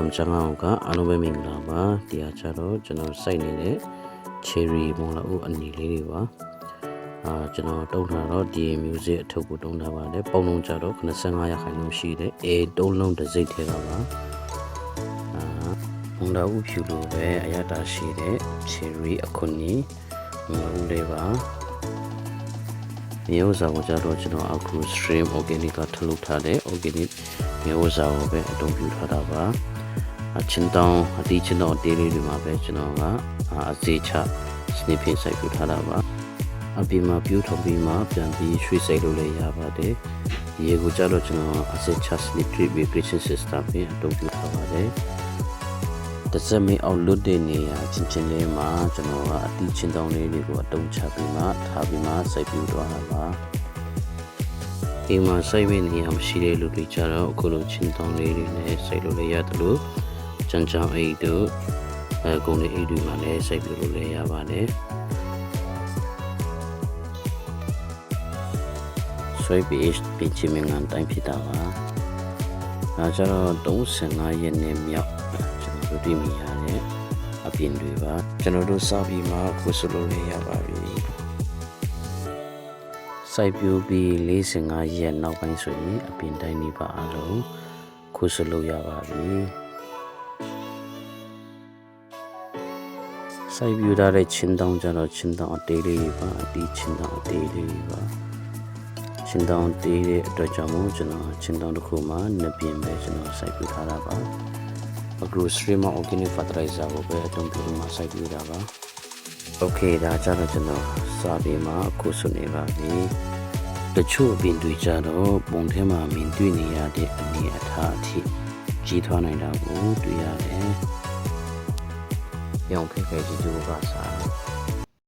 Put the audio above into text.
welcome ချောင်းအောင်ကအလုံးပဲမင်္ဂလာပါတရားချတော့ကျွန်တော်စိုက်နေတဲ့ cherry မုံလာဦးအနီလေးတွေပါကျွန်တော်တုံးထားတော့ဒီ music အထုပ်ကိုတုံးထားပါတယ်ပုံလုံးကြတော့95ရာခိုင်နှုန်းရှိတယ်တုံးလုံးတစ်စိတ်ထဲကပါမုံလာဦးဖြူလိုပဲအရတာရှိတဲ့ cherry အခုနီမုံလာဦးလေးပါမျိုးစားကိုကြတော့ကျွန်တော်အခု stream organic ကထုတ်လုပ်ထားတဲ့ organic မျိုးစားကိုပဲအသုံးပြုထားတာပါချင်းတောင်းအတီးချင်းတောင်းတေးလေးတွေမှာပဲကျွန်တော်ကအစေချ snippet စိုက်ပြထားတာပါအပြင်မှာပြူထောင်ပြီးမှပြန်ပြီးရွှေ့စိုက်လို့လည်းရပါတယ်ရေကိုကြတော့ကျွန်တော်အစေချ snippet vibration system ပဲအသုံးပြုထားပါတယ်တစ်စက်မေးအောင်လွတ်တဲ့နေရာချင်းလေးမှာကျွန်တော်ကအတီးချင်းတောင်းလေးတွေကိုအတုံးချပြီးမှထားပြီးမှစိုက်ပြသွားတာပါဒီမှာစိုက်မယ့်နေရာမရှိတဲ့လူတွေကြတော့အခုလိုချင်းတောင်းလေးတွေနဲ့စိုက်လို့လည်းရတယ်လို့ချန်ချောင်းအိတ်တို့ကုန်းလေးအိတ်တွေမှာလည်းစိုက်ပြလို့လည်းရပါတယ်ဆွေးပြီးပြင်ချင်မှန်တိုင်းဖြစ်တာပါဒါကြတော့35ရက်နဲ့မြောက်တို့တွေ့မိရတဲ့အပြင်တွေပါကျွန်တော်တို့စပြီးမှခုစလို့ရပါပြီစိုက်ပြူပြီး45ရက်နောက်ပိုင်းဆိုရင်အပြင်တိုင်းနေပါအလုံးခုစလို့ရပါပြီစိုက်ပြူထားတဲ့ချင်းတောင်းကြတော့ချင်းတောင်းအသေးလေးပါအတီးချင်းတောင်းအသေးလေးပါချင်းတောင်းသေးတဲ့အတွက်ကြောင့်မို့ကျွန်တော်ချင်းတောင်းတစ်ခုမှနှစ်ပြင်ပဲကျွန်တော်စိုက်ပြူထားတာပါအခုstream organic fertilizer ကိုပဲအသုံးပြုလို့မှစိုက်ပြတာပါ okay ဒါကြတော့ကျွန်တော်စာပေမှာအခုဆွနေပါပြီတချို့ပင်တွေကြတော့ပုံထဲမှာမြင်တွေ့နေရတဲ့အနေအထားအထိကြီးထွားနိုင်တာကိုတွေ့ရတယ်။ရောင်ဖက်ဖက်ကြီးတို့ကစား